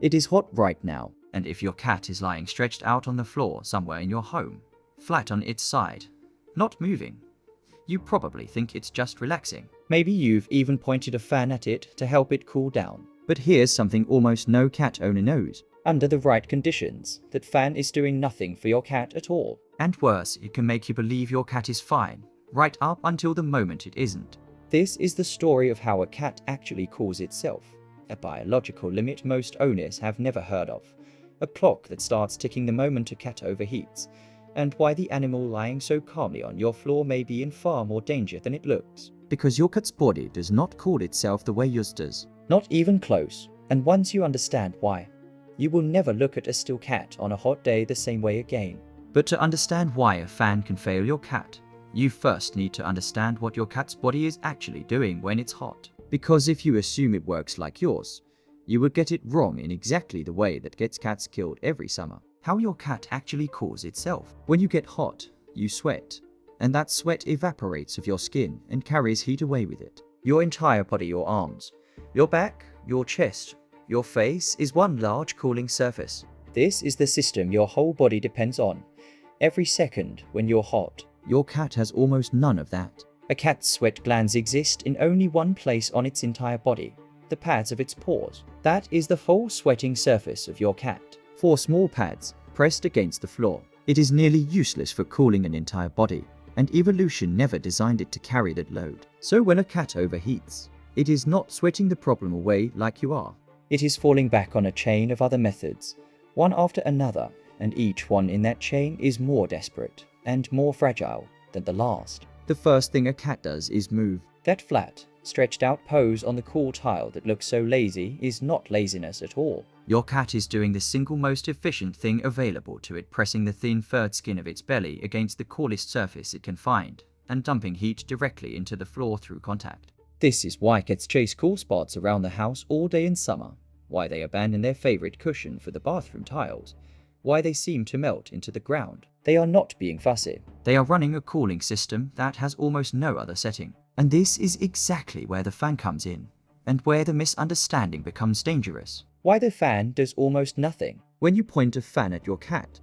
It is hot right now. And if your cat is lying stretched out on the floor somewhere in your home, flat on its side, not moving, you probably think it's just relaxing. Maybe you've even pointed a fan at it to help it cool down. But here's something almost no cat owner knows. Under the right conditions, that fan is doing nothing for your cat at all. And worse, it can make you believe your cat is fine, right up until the moment it isn't. This is the story of how a cat actually cools itself, a biological limit most owners have never heard of, a clock that starts ticking the moment a cat overheats, and why the animal lying so calmly on your floor may be in far more danger than it looks. Because your cat's body does not cool itself the way yours does. Not even close. And once you understand why, you will never look at a still cat on a hot day the same way again. But to understand why a fan can fail your cat, you first need to understand what your cat's body is actually doing when it's hot. Because if you assume it works like yours, you would get it wrong in exactly the way that gets cats killed every summer. How your cat actually cools itself. When you get hot, you sweat, and that sweat evaporates off your skin and carries heat away with it. Your entire body, your arms, your back, your chest, your face is one large cooling surface. This is the system your whole body depends on. Every second when you're hot, your cat has almost none of that. A cat's sweat glands exist in only one place on its entire body, the pads of its paws. That is the whole sweating surface of your cat. 4 small pads pressed against the floor. It is nearly useless for cooling an entire body, and evolution never designed it to carry that load. So when a cat overheats, it is not sweating the problem away like you are. It is falling back on a chain of other methods, one after another, and each one in that chain is more desperate and more fragile than the last. The first thing a cat does is move. That flat, stretched out pose on the cool tile that looks so lazy is not laziness at all. Your cat is doing the single most efficient thing available to it, pressing the thin furred skin of its belly against the coolest surface it can find, and dumping heat directly into the floor through contact. This is why cats chase cool spots around the house all day in summer, why they abandon their favorite cushion for the bathroom tiles, why they seem to melt into the ground. They are not being fussy. They are running a cooling system that has almost no other setting. And this is exactly where the fan comes in, and where the misunderstanding becomes dangerous. Why the fan does almost nothing. When you point a fan at your cat,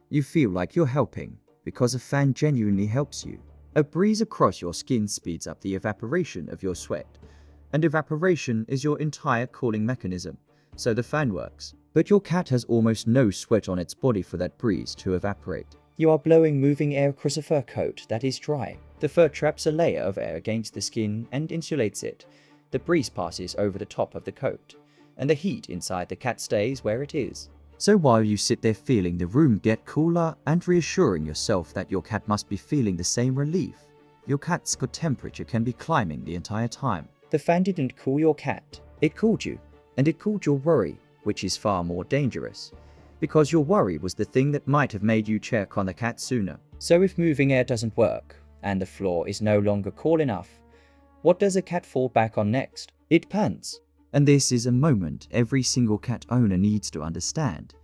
you feel like you're helping, because a fan genuinely helps you. A breeze across your skin speeds up the evaporation of your sweat, and evaporation is your entire cooling mechanism, so the fan works. But your cat has almost no sweat on its body for that breeze to evaporate. You are blowing moving air across a fur coat that is dry. The fur traps a layer of air against the skin and insulates it. The breeze passes over the top of the coat, and the heat inside the cat stays where it is. So while you sit there feeling the room get cooler and reassuring yourself that your cat must be feeling the same relief, your cat's gut temperature can be climbing the entire time. The fan didn't cool your cat. It cooled you, and it cooled your worry, which is far more dangerous, because your worry was the thing that might have made you check on the cat sooner. So if moving air doesn't work, and the floor is no longer cool enough, what does a cat fall back on next? It pants. And this is a moment every single cat owner needs to understand,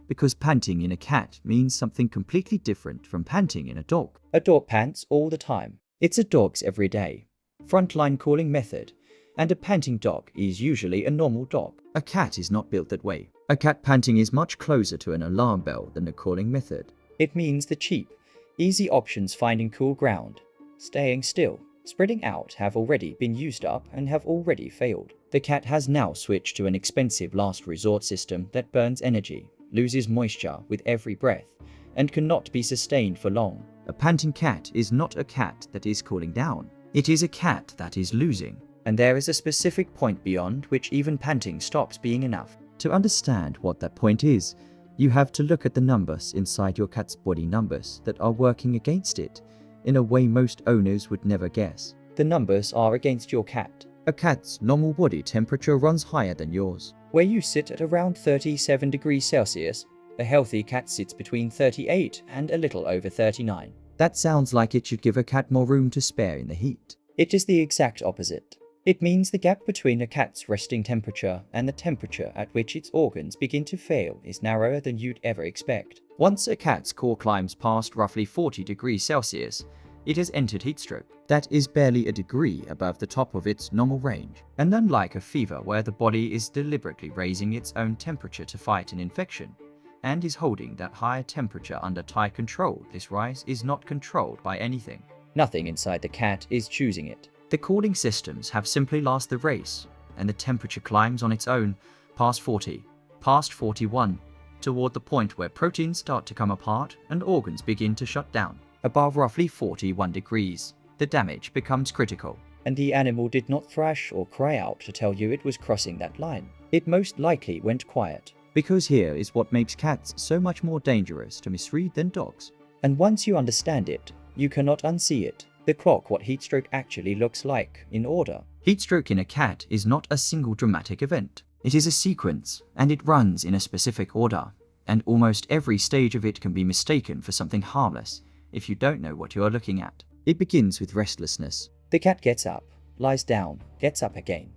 because panting in a cat means something completely different from panting in a dog. A dog pants all the time. It's a dog's everyday, frontline cooling method, and a panting dog is usually a normal dog. A cat is not built that way. A cat panting is much closer to an alarm bell than a cooling method. It means the cheap, easy options finding cool ground, staying still, spreading out have already been used up and have already failed. The cat has now switched to an expensive last resort system that burns energy, loses moisture with every breath, and cannot be sustained for long. A panting cat is not a cat that is cooling down. It is a cat that is losing. And there is a specific point beyond which even panting stops being enough. To understand what that point is, you have to look at the numbers inside your cat's body, numbers that are working against it in a way most owners would never guess. The numbers are against your cat. A cat's normal body temperature runs higher than yours. Where you sit at around 37 degrees Celsius, a healthy cat sits between 38 and a little over 39. That sounds like it should give a cat more room to spare in the heat. It is the exact opposite. It means the gap between a cat's resting temperature and the temperature at which its organs begin to fail is narrower than you'd ever expect. Once a cat's core climbs past roughly 40 degrees Celsius, it has entered heat stroke. That is barely a degree above the top of its normal range. And unlike a fever where the body is deliberately raising its own temperature to fight an infection, and is holding that higher temperature under tight control, this rise is not controlled by anything. Nothing inside the cat is choosing it. The cooling systems have simply lost the race, and the temperature climbs on its own past 40, past 41, toward the point where proteins start to come apart and organs begin to shut down. Above roughly 41 degrees, the damage becomes critical. And the animal did not thrash or cry out to tell you it was crossing that line. It most likely went quiet. Because here is what makes cats so much more dangerous to misread than dogs. And once you understand it, you cannot unsee it. The clock what heat stroke actually looks like, in order. Heat stroke in a cat is not a single dramatic event. It is a sequence, and it runs in a specific order. And almost every stage of it can be mistaken for something harmless if you don't know what you are looking at. It begins with restlessness. The cat gets up, lies down, gets up again,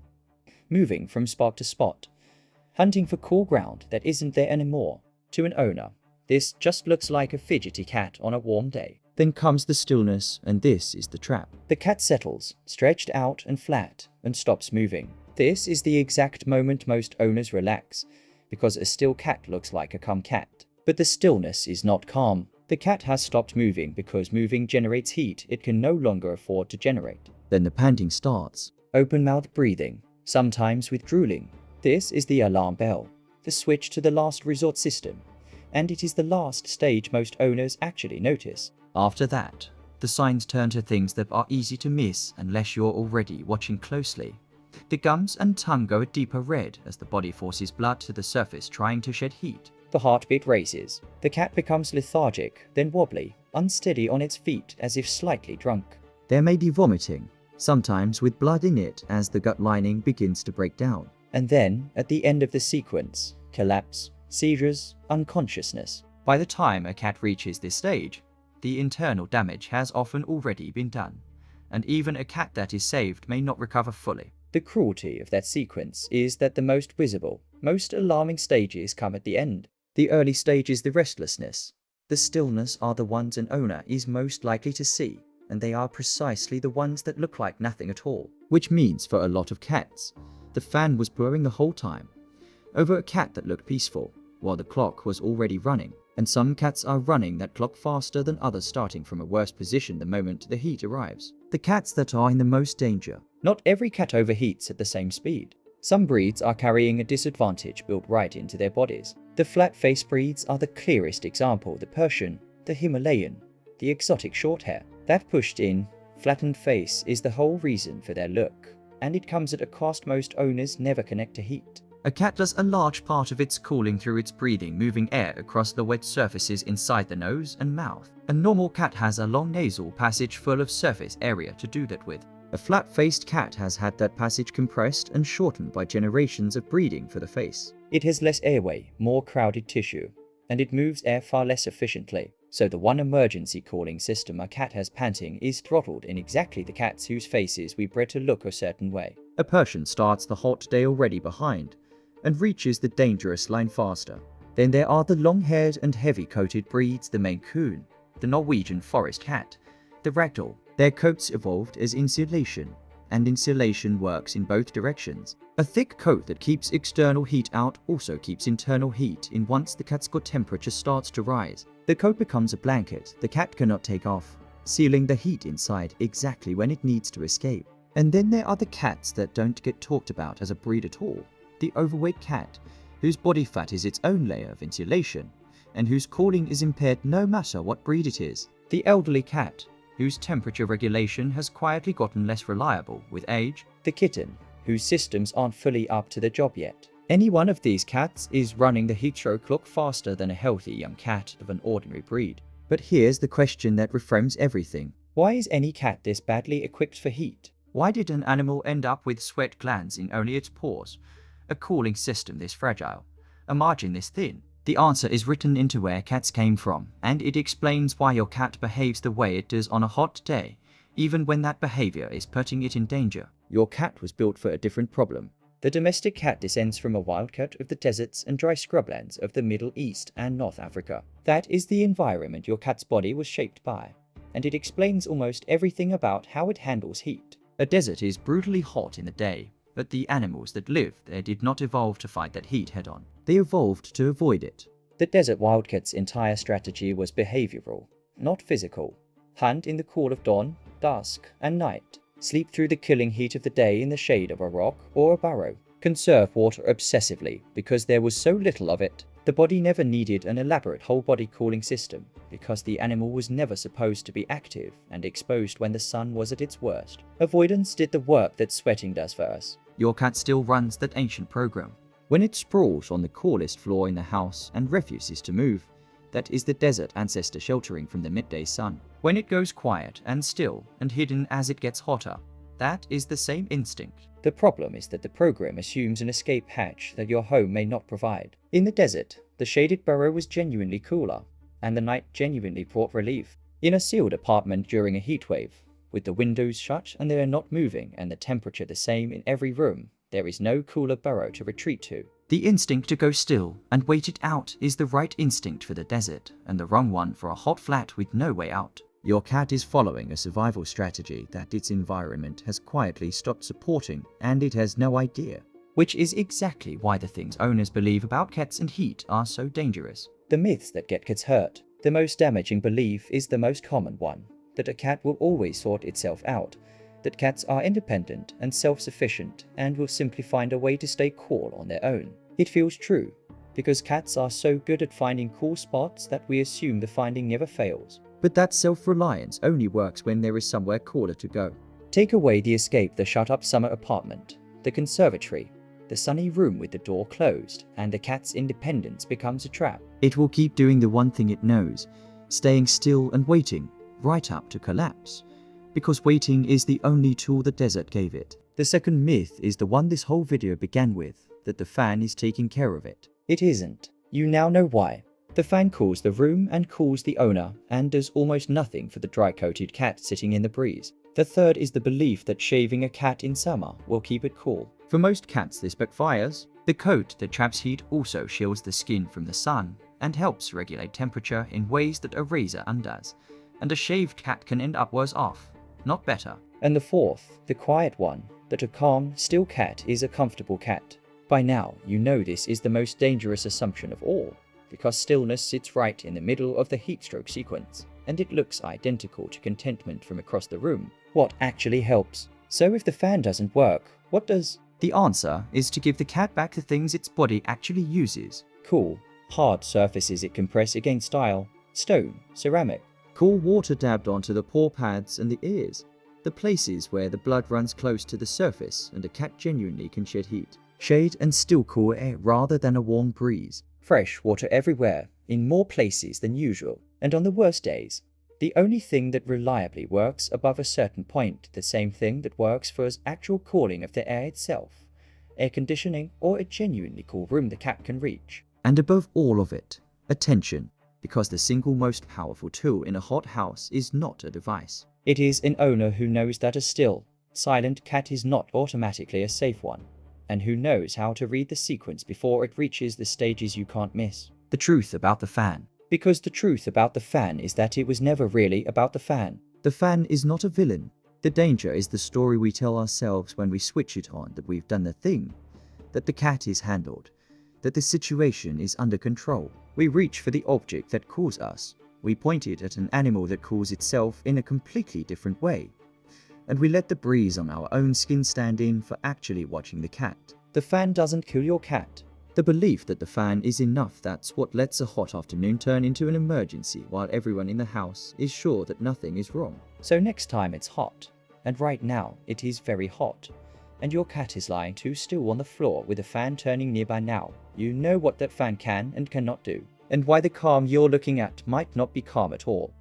moving from spot to spot, hunting for cool ground that isn't there anymore. To an owner, this just looks like a fidgety cat on a warm day. Then comes the stillness, and this is the trap. The cat settles, stretched out and flat, and stops moving. This is the exact moment most owners relax, because a still cat looks like a calm cat. But the stillness is not calm. The cat has stopped moving because moving generates heat it can no longer afford to generate. Then the panting starts. Open-mouthed breathing, sometimes with drooling. This is the alarm bell, the switch to the last resort system, and it is the last stage most owners actually notice. After that, the signs turn to things that are easy to miss unless you're already watching closely. The gums and tongue go a deeper red as the body forces blood to the surface trying to shed heat. The heartbeat raises. The cat becomes lethargic, then wobbly, unsteady on its feet as if slightly drunk. There may be vomiting, sometimes with blood in it as the gut lining begins to break down. And then, at the end of the sequence, collapse, seizures, unconsciousness. By the time a cat reaches this stage, the internal damage has often already been done, and even a cat that is saved may not recover fully. The cruelty of that sequence is that the most visible, most alarming stages come at the end. The early stages, the restlessness, the stillness, are the ones an owner is most likely to see, and they are precisely the ones that look like nothing at all. Which means for a lot of cats, the fan was blowing the whole time, over a cat that looked peaceful, while the clock was already running. And some cats are running that clock faster than others, starting from a worse position the moment the heat arrives. The cats that are in the most danger. Not every cat overheats at the same speed. Some breeds are carrying a disadvantage built right into their bodies. The flat-faced breeds are the clearest example: the Persian, the Himalayan, the exotic shorthair. That pushed-in, flattened face is the whole reason for their look, and it comes at a cost most owners never connect to heat. A cat does a large part of its cooling through its breathing, moving air across the wet surfaces inside the nose and mouth. A normal cat has a long nasal passage full of surface area to do that with. A flat-faced cat has had that passage compressed and shortened by generations of breeding for the face. It has less airway, more crowded tissue, and it moves air far less efficiently. So the one emergency cooling system a cat has panting is throttled in exactly the cats whose faces we bred to look a certain way. A Persian starts the hot day already behind, and reaches the dangerous line faster. Then there are the long-haired and heavy-coated breeds, the Maine Coon, the Norwegian forest cat, the Ragdoll. Their coats evolved as insulation, and insulation works in both directions. A thick coat that keeps external heat out also keeps internal heat in. Once the cat's gut temperature starts to rise, the coat becomes a blanket the cat cannot take off, sealing the heat inside exactly when it needs to escape. And then there are the cats that don't get talked about as a breed at all. The overweight cat, whose body fat is its own layer of insulation, and whose cooling is impaired no matter what breed it is. The elderly cat, whose temperature regulation has quietly gotten less reliable with age. The kitten, whose systems aren't fully up to the job yet. Any one of these cats is running the heat stroke clock faster than a healthy young cat of an ordinary breed. But here's the question that reframes everything. Why is any cat this badly equipped for heat? Why did an animal end up with sweat glands in only its pores, a cooling system this fragile, a margin this thin? The answer is written into where cats came from, and it explains why your cat behaves the way it does on a hot day, even when that behavior is putting it in danger. Your cat was built for a different problem. The domestic cat descends from a wildcat of the deserts and dry scrublands of the Middle East and North Africa. That is the environment your cat's body was shaped by. and it explains almost everything about how it handles heat. A desert is brutally hot in the day, but the animals that live there did not evolve to fight that heat head-on. They evolved to avoid it. The desert wildcat's entire strategy was behavioral, not physical. Hunt in the cool of dawn, dusk, and night. Sleep through the killing heat of the day in the shade of a rock or a burrow. Conserve water obsessively because there was so little of it. The body never needed an elaborate whole-body cooling system because the animal was never supposed to be active and exposed when the sun was at its worst. Avoidance did the work that sweating does for us. Your cat still runs that ancient program. When it sprawls on the coolest floor in the house and refuses to move, that is the desert ancestor sheltering from the midday sun. When it goes quiet and still and hidden as it gets hotter, that is the same instinct. The problem is that the program assumes an escape hatch that your home may not provide. In the desert, the shaded burrow was genuinely cooler, and the night genuinely brought relief. In a sealed apartment during a heat wave, with the windows shut and they are not moving and the temperature the same in every room, there is no cooler burrow to retreat to. The instinct to go still and wait it out is the right instinct for the desert, and the wrong one for a hot flat with no way out. Your cat is following a survival strategy that its environment has quietly stopped supporting, and it has no idea. Which is exactly why the things owners believe about cats and heat are so dangerous. The myths that get cats hurt. The most damaging belief is the most common one, that a cat will always sort itself out, that cats are independent and self-sufficient and will simply find a way to stay cool on their own. It feels true, because cats are so good at finding cool spots that we assume the finding never fails. But that self-reliance only works when there is somewhere cooler to go. Take away the escape, the shut-up summer apartment, the conservatory, the sunny room with the door closed, and the cat's independence becomes a trap. It will keep doing the one thing it knows, staying still and waiting, right up to collapse. Because waiting is the only tool the desert gave it. The second myth is the one this whole video began with, that the fan is taking care of it. It isn't. You now know why. The fan cools the room and cools the owner, and does almost nothing for the dry-coated cat sitting in the breeze. The third is the belief that shaving a cat in summer will keep it cool. For most cats this backfires. The coat that traps heat also shields the skin from the sun, and helps regulate temperature in ways that a razor undoes, and a shaved cat can end up worse off, not better. And the fourth, the quiet one, that a calm, still cat is a comfortable cat. By now, you know this is the most dangerous assumption of all, because stillness sits right in the middle of the heatstroke sequence, and it looks identical to contentment from across the room. What actually helps? So if the fan doesn't work, what does? The answer is to give the cat back the things its body actually uses. Cool, hard surfaces it can press against style, stone, ceramic. Cool water dabbed onto the paw pads and the ears, the places where the blood runs close to the surface and a cat genuinely can shed heat. Shade and still cool air rather than a warm breeze. Fresh water everywhere, in more places than usual, and on the worst days. The only thing that reliably works above a certain point, the same thing that works for actual cooling of the air itself, air conditioning, or a genuinely cool room the cat can reach. And above all of it, attention, because the single most powerful tool in a hot house is not a device. It is an owner who knows that a still, silent cat is not automatically a safe one, and who knows how to read the sequence before it reaches the stages you can't miss. The truth about the fan. Because the truth about the fan is that it was never really about the fan. The fan is not a villain. The danger is the story we tell ourselves when we switch it on, that we've done the thing, that the cat is handled, that the situation is under control. We reach for the object that cools us. We point it at an animal that cools itself in a completely different way. And we let the breeze on our own skin stand in for actually watching the cat. The fan doesn't kill your cat. The belief that the fan is enough, that's what lets a hot afternoon turn into an emergency while everyone in the house is sure that nothing is wrong. So next time it's hot, and right now it is very hot, and your cat is lying too still on the floor with a fan turning nearby now, you know what that fan can and cannot do, and why the calm you're looking at might not be calm at all.